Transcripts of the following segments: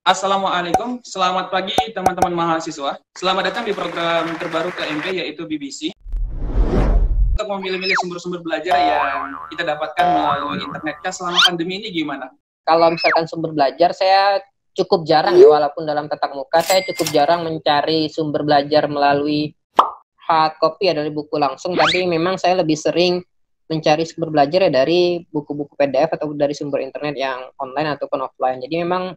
Assalamualaikum, selamat pagi teman-teman mahasiswa. Selamat datang di program terbaru KMP yaitu BBC. Untuk memilih-milih sumber-sumber belajar yang kita dapatkan melalui internet selama pandemi ini gimana? Kalau misalkan sumber belajar, saya cukup jarang ya, walaupun dalam tatap muka, saya cukup jarang mencari sumber belajar melalui hard copy ya, dari buku langsung, tapi memang saya lebih sering mencari sumber belajar ya dari buku-buku PDF atau dari sumber internet yang online ataupun offline. Jadi memang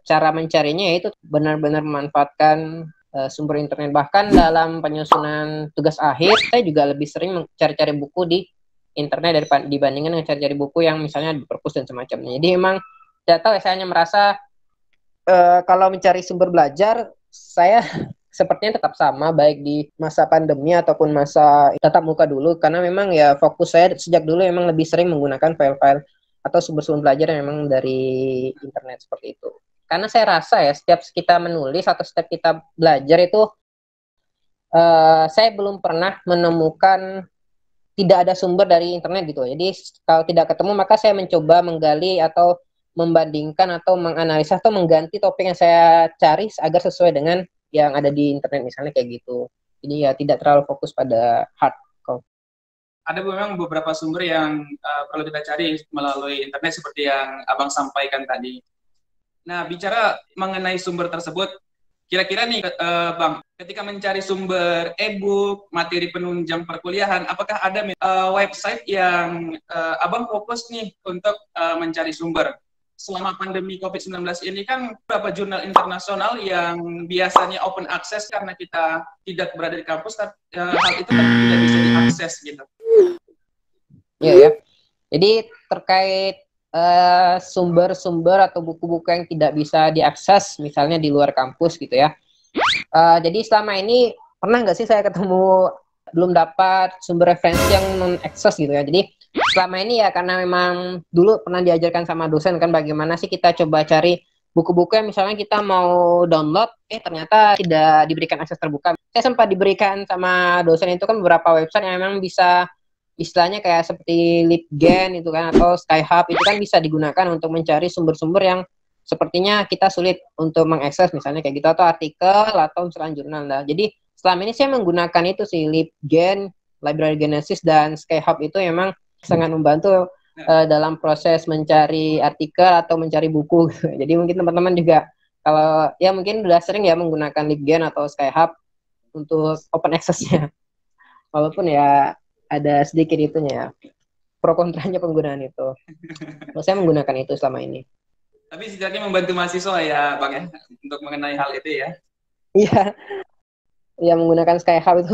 cara mencarinya itu benar-benar memanfaatkan sumber internet. Bahkan dalam penyusunan tugas akhir, saya juga lebih sering mencari-cari buku di internet dibandingkan dengan cari-cari buku yang misalnya di perpus dan semacamnya. Jadi memang tidak tahu ya, saya hanya merasa kalau mencari sumber belajar, saya sepertinya tetap sama baik di masa pandemi ataupun masa tatap muka dulu, karena memang ya fokus saya sejak dulu memang lebih sering menggunakan file-file atau sumber-sumber belajar yang memang dari internet seperti itu. Karena saya rasa ya, setiap kita menulis atau setiap kita belajar itu, saya belum pernah menemukan tidak ada sumber dari internet gitu. Jadi kalau tidak ketemu, maka saya mencoba menggali atau membandingkan atau menganalisa atau mengganti topik yang saya cari agar sesuai dengan yang ada di internet, misalnya kayak gitu. Jadi ya tidak terlalu fokus pada hard copy. Ada memang beberapa sumber yang perlu kita cari melalui internet seperti yang Abang sampaikan tadi. Nah, bicara mengenai sumber tersebut, kira-kira nih Bang, ketika mencari sumber e-book, materi penunjang perkuliahan, apakah ada website yang Abang fokus nih untuk mencari sumber? Selama pandemi COVID-19 ini kan beberapa jurnal internasional yang biasanya open access karena kita tidak berada di kampus, hal itu kan tidak bisa diakses gitu. Iya ya. Jadi terkait sumber-sumber atau buku-buku yang tidak bisa diakses misalnya di luar kampus gitu ya. Jadi selama ini pernah nggak sih saya ketemu belum dapat sumber referensi yang non-akses gitu ya. Jadi selama ini ya karena memang dulu pernah diajarkan sama dosen kan bagaimana sih kita coba cari buku-buku yang misalnya kita mau download, ternyata tidak diberikan akses terbuka. Saya sempat diberikan sama dosen itu kan beberapa website yang memang bisa, istilahnya kayak seperti LibGen itu kan, atau Skyhub itu kan bisa digunakan untuk mencari sumber-sumber yang sepertinya kita sulit untuk mengakses, misalnya kayak gitu, atau artikel atau misalnya jurnal. Nah, jadi selama ini saya menggunakan itu sih, LibGen, Library Genesis, dan Skyhub itu memang sangat membantu dalam proses mencari artikel atau mencari buku. Jadi mungkin teman-teman juga kalau ya mungkin udah sering ya menggunakan LibGen atau Skyhub untuk open access-nya. Walaupun ya ada sedikit itunya ya, pro kontranya penggunaan itu. Saya menggunakan itu selama ini. Tapi setidaknya membantu mahasiswa ya Bang ya, untuk mengenai hal itu ya. Iya, ya menggunakan Skyhub itu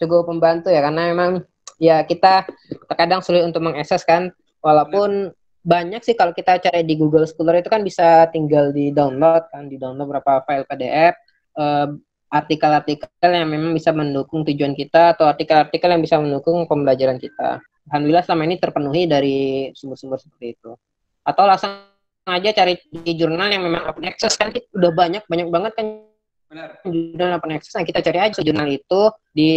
cukup membantu ya, karena memang ya kita terkadang sulit untuk mengakses kan, walaupun banyak sih kalau kita cari di Google Scholar itu kan bisa tinggal di download kan, di download beberapa file PDF, artikel-artikel yang memang bisa mendukung tujuan kita atau artikel-artikel yang bisa mendukung pembelajaran kita. Alhamdulillah selama ini terpenuhi dari sumber-sumber seperti itu. Atau langsung aja cari di jurnal yang memang open access kan, udah banyak banget kan. Benar. Jurnal open access, nah kita cari aja jurnal itu di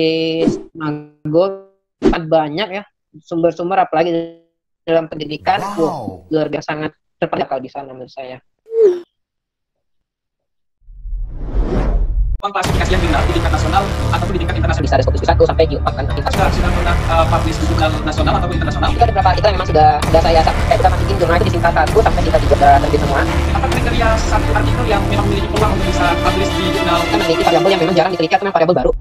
Nago, banyak ya sumber-sumber, apalagi dalam pendidikan. Wow. Luar biasa, sangat terpercaya kalau di sana menurut saya. Klasifikasi yang jurnal di tingkat nasional ataupun di tingkat internasional. Bisa ada Scopus 1 sampai Q4 kan. Sudah pernah publish di jurnal nasional ataupun internasional? Itu ada beberapa artikel yang memang sudah saya bisa masukin jurnal itu di tingkat 1 sampai tingkat 3 sudah terbit semua. Apa kriteria satu artikel yang memang memiliki peluang untuk bisa publish di jurnal? Kan memiliki variabel yang memang jarang diteliti atau memang variabel baru.